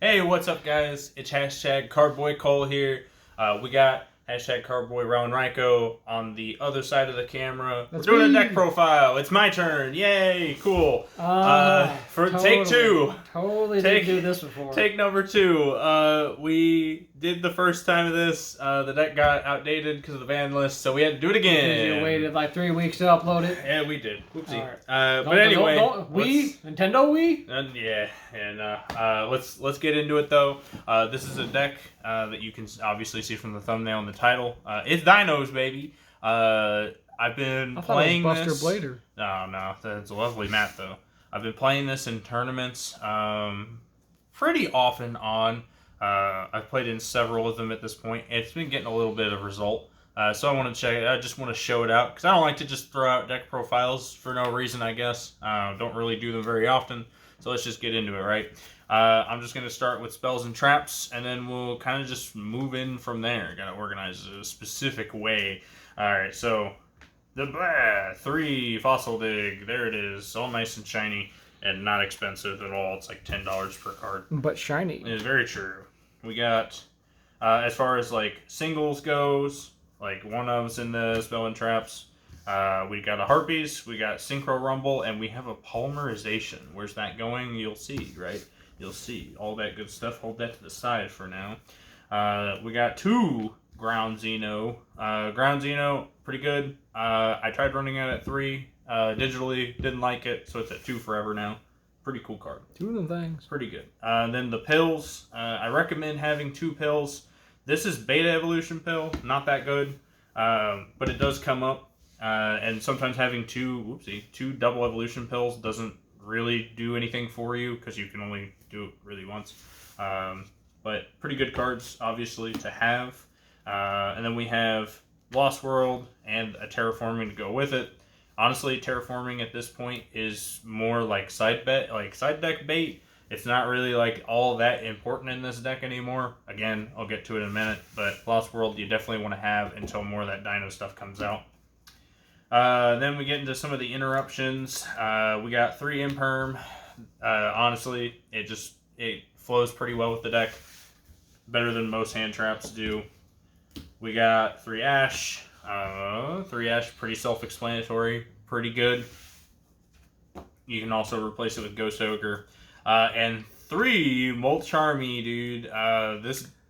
Hey, what's up, guys? It's hashtag Cardboi Cole here. We got hashtag Cardboi Rowan Ryko on the other side of the camera. That's We're doing me. a deck profile. It's my turn. Yay, cool. For Totally, take two. Totally didn't do this before. Take number two. We did the first time of this. The deck got outdated because of the vandalist, so we had to do it again. You waited like 3 weeks to upload it. Yeah, we did. Whoopsie. Right. But anyway, Nintendo Wii. Yeah, and let's get into it though. This is a deck that you can obviously see from the thumbnail and the title. It's Dinos, baby. I've been playing Buster this. Blader. No, that's a lovely map though. I've been playing this in tournaments pretty often on. I've played in several of them at this point. It's been getting a little bit of result. So I want to check it. I just want to show it out because I don't like to just throw out deck profiles for no reason, I guess. Don't really do them very often. So let's just get into it, right? I'm just going to start with spells and traps, and then we'll kind of just move in from there. Got to organize it a specific way. All right, so the 3 Fossil Dig. There it is. All nice and shiny and not expensive at all. It's like $10 per card. But shiny. It is very true. We got, as far as like singles goes, like one-ofs in the spell and traps. We got a Harpies, we got Synchro Rumble, and we have a Polymerization. Where's that going? You'll see, right? You'll see. All that good stuff. Hold that to the side for now. We got 2 Ground Dino. Ground Dino, pretty good. I tried running it at 3 digitally, didn't like it, so it's at 2 forever now. Pretty cool card. 2 of them things. Pretty good. Then the pills. I recommend having 2 pills. This is Beta Evolution pill. Not that good, but it does come up. And sometimes having 2 double evolution pills doesn't really do anything for you because you can only do it really once. But pretty good cards, obviously, to have. And then we have Lost World and a Terraforming to go with it. Honestly, Terraforming at this point is more like side deck bait. It's not really like all that important in this deck anymore. Again, I'll get to it in a minute, but Lost World you definitely want to have until more of that Dino stuff comes out. Then we get into some of the interruptions. We got 3 Imperm. Honestly, it flows pretty well with the deck. Better than most hand traps do. We got 3 Ash. 3 Ash, pretty self-explanatory. Pretty good. You can also replace it with Ghost Ogre. And 3 Molt Charmy, dude.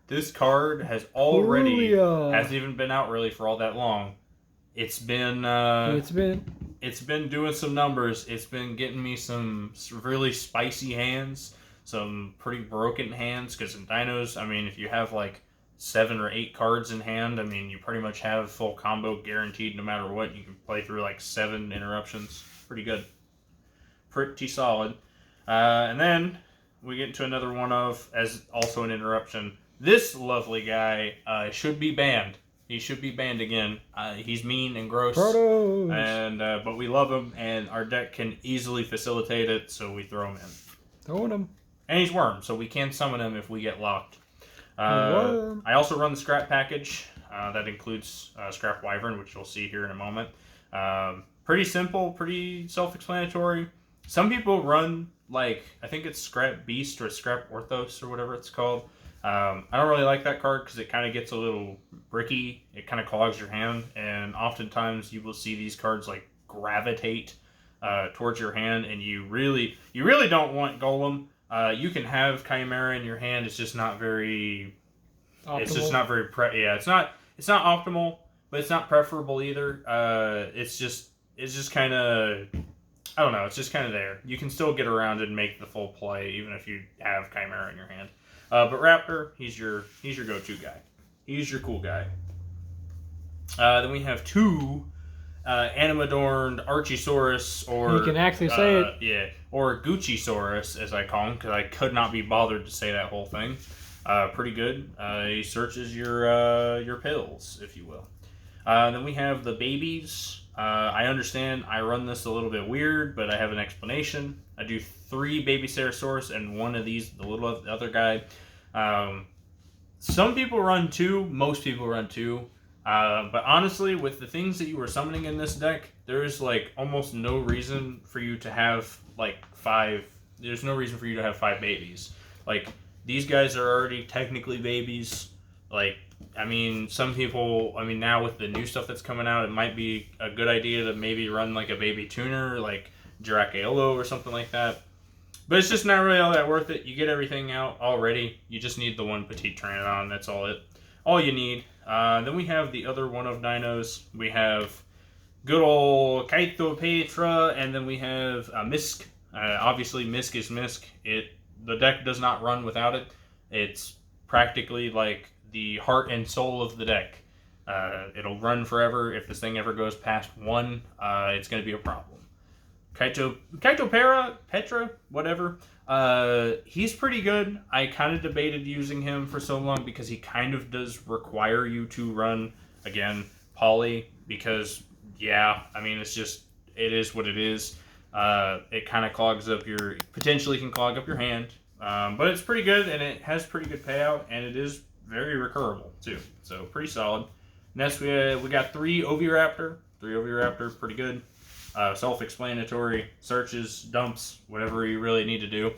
This card has already hasn't even been out really for all that long. It's been doing some numbers. It's been getting me some really spicy hands, some pretty broken hands. Because in Dinos, I mean, if you have like 7 or 8 cards in hand, I mean, you pretty much have full combo guaranteed no matter what. You can play through like 7 interruptions. Pretty good. Pretty solid. And then we get into another one as also an interruption. This lovely guy should be banned. He should be banned again. He's mean and gross. Protos. And but we love him, and our deck can easily facilitate it, so we throw him in. Throwing him. And he's Worm, so we can summon him if we get locked. I also run the Scrap package. That includes Scrap Wyvern, which you'll see here in a moment. Pretty simple, pretty self-explanatory. Some people run, like, I think it's Scrap Beast or Scrap Orthos or whatever it's called. I don't really like that card because it kind of gets a little bricky. It kind of clogs your hand, and oftentimes you will see these cards like gravitate towards your hand, and you really don't want Golem. You can have Chimera in your hand. It's just not very. Optimal. It's just not very. It's not optimal, but it's not preferable either. It's just kind of. I don't know. It's just kind of there. You can still get around and make the full play even if you have Chimera in your hand. But Raptor, he's your go-to guy. He's your cool guy. Then we have 2 Animadorned Archosaurus, or you can actually say it. Yeah, or Guccisaurus as I call him because I could not be bothered to say that whole thing. Pretty good. He searches your pills, if you will. Then we have the babies. I understand I run this a little bit weird, but I have an explanation. I do 3 Baby Ceratosaurus and 1 of these, the other guy. Some people run 2, most people run 2. But honestly, with the things that you were summoning in this deck, there's like almost no reason for you to have like 5. There's no reason for you to have 5 babies. Like These guys are already technically babies. Like, I mean, some people, I mean, now with the new stuff that's coming out, it might be a good idea to maybe run like a baby tuner, like Yugioh or something like that. But it's just not really all that worth it. You get everything out already. You just need the one Petite Pteranodon. That's all you need. Then we have the other one of dinos. We have good old Kaito Petra, and then we have Misk. Obviously, Misk is Misk. The deck does not run without it. It's practically like the heart and soul of the deck. It'll run forever. If this thing ever goes past 1, it's going to be a problem. Kaito Petra, whatever. He's pretty good. I kind of debated using him for so long because he kind of does require you to run, again, poly, because, yeah, I mean, it is what it is. It kind of potentially can clog up your hand. But it's pretty good, and it has pretty good payout, and it is very recurable, too. So, pretty solid. Next, we got 3 Oviraptor. 3 Oviraptor, pretty good. Self-explanatory, searches, dumps, whatever you really need to do.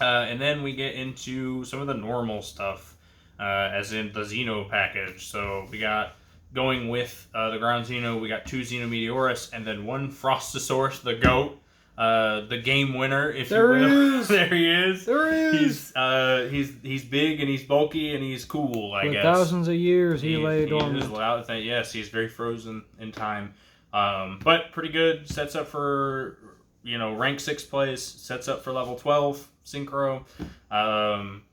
And then we get into some of the normal stuff, as in the Xeno package. So we got, going with the ground Xeno, we got 2 Xenometeorus, and then 1 Frostosaurus, the GOAT, the game winner, if you will. There he is. There he is. He's big and he's bulky and he's cool, I guess. For thousands of years he lay dormant. Yes, he's very frozen in time. But pretty good. Sets up for, rank 6 plays. Sets up for level 12 synchro.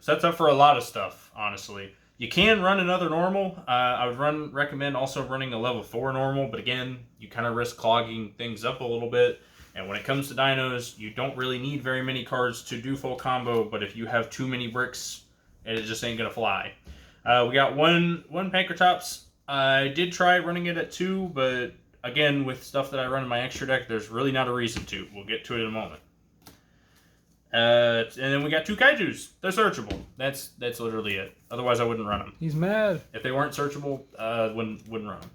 Sets up for a lot of stuff, honestly. You can run another normal. I would recommend also running a level 4 normal, but again, you kind of risk clogging things up a little bit. And when it comes to dinos, you don't really need very many cards to do full combo, but if you have too many bricks, it just ain't gonna fly. We got one Pankratops. I did try running it at 2, but again, with stuff that I run in my extra deck, there's really not a reason to. We'll get to it in a moment. And then we got 2 Kaijus. They're searchable. That's literally it. Otherwise, I wouldn't run them. He's mad. If they weren't searchable, wouldn't run them.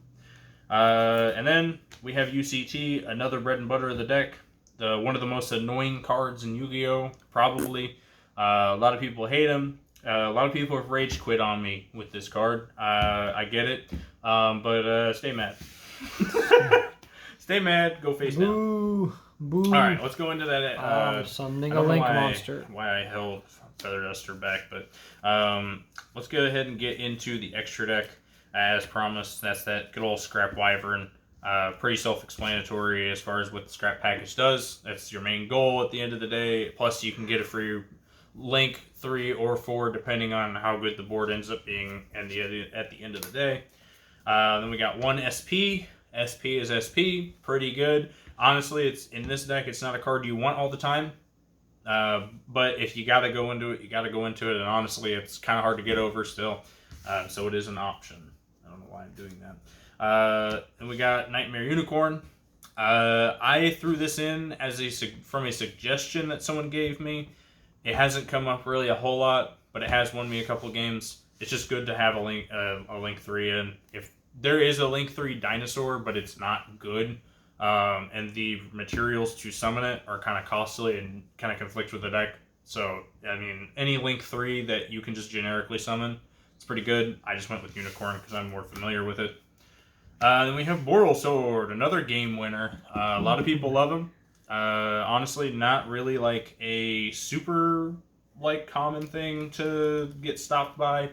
And then we have UCT, another bread and butter of the deck. One of the most annoying cards in Yu-Gi-Oh! Probably. A lot of people hate him. A lot of people have rage quit on me with this card. I get it. But stay mad. Stay mad. Go face down. Boo. Alright, let's go into that. Summoning a link monster. Why I held Feather Duster back, but let's go ahead and get into the extra deck. As promised, that's that good old Scrap Wyvern. Pretty self-explanatory as far as what the Scrap package does. That's your main goal at the end of the day. Plus, you can get it for your Link 3 or 4, depending on how good the board ends up being at the end of the day. Then we got 1 SP. SP is SP. Pretty good. Honestly, it's in this deck. It's not a card you want all the time. But if you got to go into it, you got to go into it. And honestly, it's kind of hard to get over still. So it is an option. I don't know why I'm doing that. And we got Nightmare Unicorn. I threw this in as from a suggestion that someone gave me. It hasn't come up really a whole lot, but it has won me a couple games. It's just good to have a Link 3 in. If there is a Link 3 dinosaur, but it's not good, and the materials to summon it are kind of costly and kind of conflict with the deck. So, I mean, any Link 3 that you can just generically summon, it's pretty good. I just went with Unicorn because I'm more familiar with it. Then we have Borrelsword, another game winner. A lot of people love him. Honestly, not really like a super common thing to get stopped by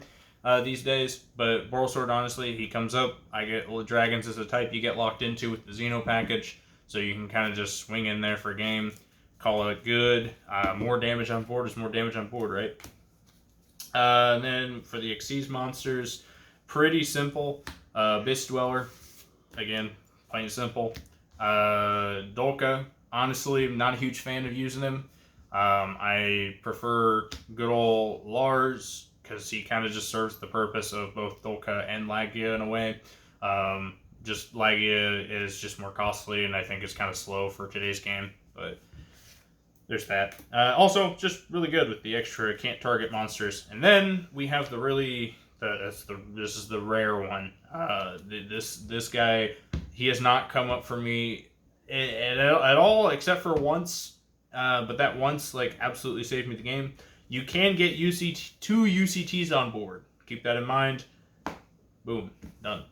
these days. But Borrelsword, honestly, he comes up. I get dragons as a type you get locked into with the Xeno package, so you can kind of just swing in there for a game, call it good. More damage on board is more damage on board, right? And then for the Xyz monsters, pretty simple. Abyss Dweller, again, plain and simple. Dolka, honestly, I'm not a huge fan of using him. I prefer good old Lars, because he kind of just serves the purpose of both Dolka and Lagia in a way. Just Lagia is just more costly, and I think it's kind of slow for today's game, but there's that. Also, just really good with the extra can't target monsters. And then we have this is the rare one. This guy, he has not come up for me at all, except for once. But that once absolutely saved me the game. You can get two UCTs on board. Keep that in mind. Boom, done.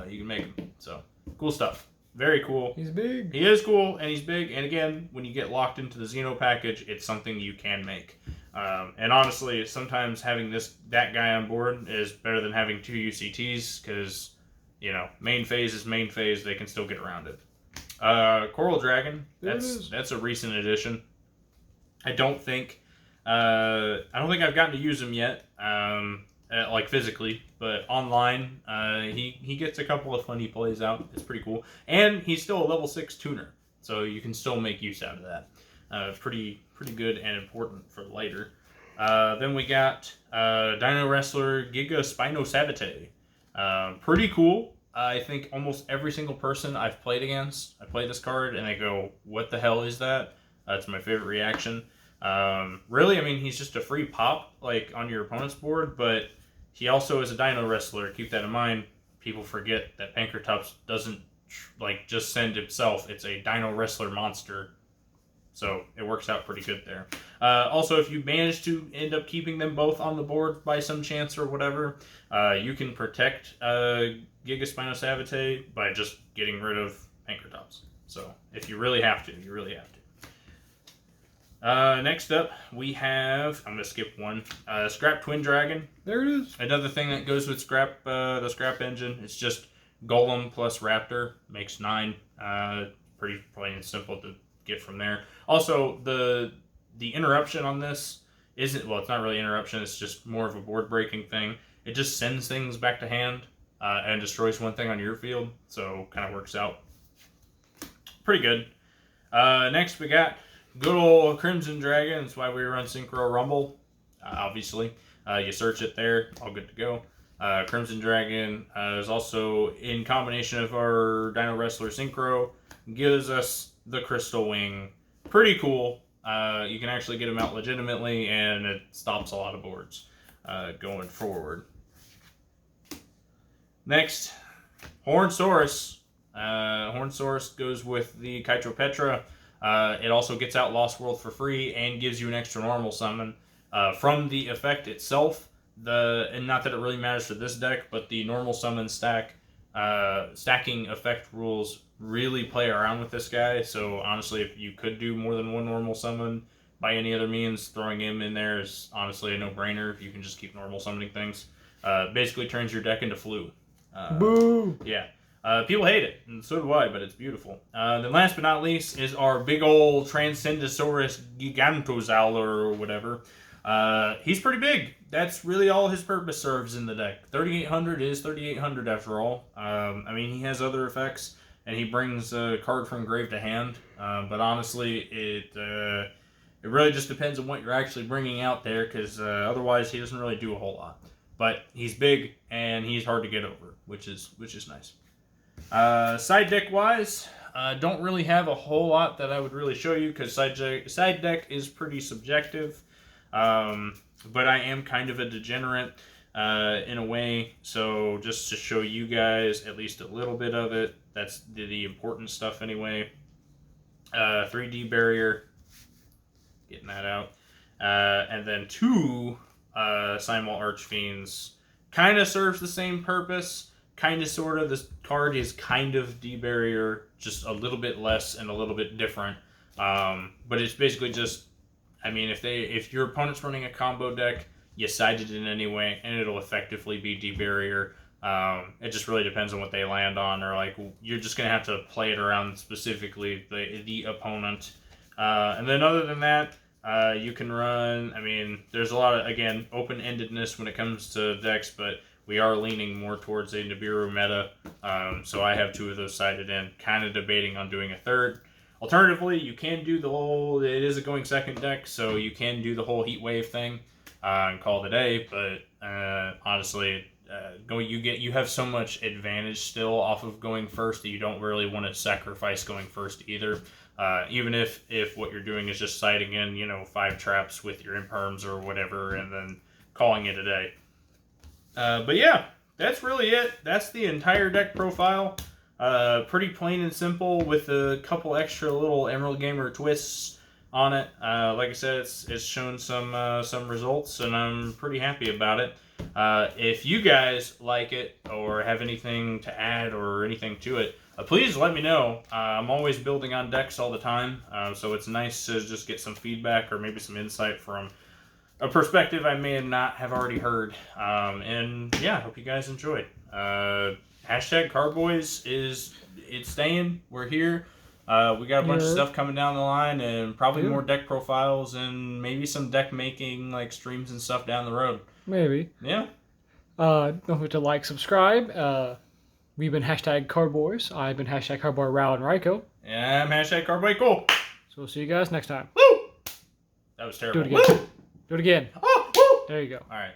You can make them. So cool stuff. Very cool. He's big. He is cool, and he's big. And again, when you get locked into the Xeno package, it's something you can make. And honestly, sometimes having that guy on board is better than having two UCTs because, you know, main phase is main phase. They can still get around it. Coral Dragon. That's a recent addition. I don't think I've gotten to use him yet. Like physically, but online, he gets a couple of funny plays out. It's pretty cool, and he's still a level 6 tuner, so you can still make use out of that. Pretty good and important for later. Then we got Dino Wrestler Giga Spinosavate. Pretty cool. I think almost every single person I've played against, I play this card and they go, "What the hell is that?" That's my favorite reaction. Really, I mean, he's just a free pop like on your opponent's board, but he also is a Dino Wrestler. Keep that in mind. People forget that Pankratops doesn't like just send himself. It's a Dino Wrestler monster, so it works out pretty good there. Also, if you manage to end up keeping them both on the board by some chance or whatever, you can protect Giga Spinosavate by just getting rid of Pankratops. So if you really have to, you really have to. Next up, we have, I'm going to skip one, Scrap Twin Dragon. There it is. Another thing that goes with the Scrap engine. It's just Golem plus Raptor, makes 9. Pretty plain and simple to get from there. Also, the interruption on this isn't, well, it's not really interruption, it's just more of a board breaking thing. It just sends things back to hand and destroys one thing on your field, so kind of works out. Pretty good. Next, we got good old Crimson Dragon. That's why we run Synchro Rumble. Obviously, you search it there, all good to go. Crimson Dragon is also in combination of our Dino Wrestler Synchro, gives us the Crystal Wing. Pretty cool. You can actually get them out legitimately, and it stops a lot of boards going forward. Next, Hornsaurus. Hornsaurus goes with the Kytropetra. It also gets out Lost World for free and gives you an extra normal summon. From the effect itself, and not that it really matters for this deck, but the normal summon stacking effect rules really play around with this guy. So honestly, if you could do more than one normal summon by any other means, throwing him in there is honestly a no-brainer if you can just keep normal summoning things. Basically turns your deck into flu. Boo! Yeah. People hate it, and so do I, but it's beautiful. Then last but not least is our big old Transcendosaurus Gigantozowl or whatever. He's pretty big. That's really all his purpose serves in the deck. 3,800 is 3,800 after all. I mean, he has other effects, and he brings a card from grave to hand. But honestly, it really just depends on what you're actually bringing out there, because otherwise he doesn't really do a whole lot. But he's big, and he's hard to get over, which is nice. Side deck wise, don't really have a whole lot that I would really show you because side deck is pretty subjective. But I am kind of a degenerate in a way, so just to show you guys at least a little bit of it, that's the important stuff anyway. 3D barrier, getting that out, and then 2 Simul Archfiends kind of serves the same purpose. Kind of, sort of. This card is kind of D-Barrier, just a little bit less and a little bit different. But it's basically just, I mean, if your opponent's running a combo deck, you side it in any way, and it'll effectively be D-Barrier. It just really depends on what they land on, or like you're just gonna have to play it around specifically the opponent. And then other than that, you can run. I mean, there's a lot of, again, open-endedness when it comes to decks, but we are leaning more towards a Nibiru meta, so I have 2 of those sided in, kind of debating on doing a third. Alternatively, you can do the whole, it is a going second deck, so you can do the whole Heat Wave thing and call it a day, but honestly, you have so much advantage still off of going first that you don't really want to sacrifice going first either. Even if what you're doing is just siding in, 5 traps with your imperms or whatever, and then calling it a day. But yeah, that's really it. That's the entire deck profile. Pretty plain and simple with a couple extra little Emerald Gamer twists on it. Like I said, it's shown some results, and I'm pretty happy about it. If you guys like it or have anything to add or anything to it, please let me know. I'm always building on decks all the time, so it's nice to just get some feedback or maybe some insight from a perspective I may not have already heard. And yeah, I hope you guys enjoyed. Hashtag CardBois it's staying. We're here. We got a bunch of stuff coming down the line, and probably more deck profiles, and maybe some deck making like streams and stuff down the road. Maybe. Yeah. Don't forget to like, subscribe. We've been hashtag CardBois. I've been hashtag CardBoi Rao and Ryko. And I'm hashtag Cardboi Cole. So we'll see you guys next time. Woo! That was terrible. Do it again. Woo! Do it again. Oh, woo! There you go. All right.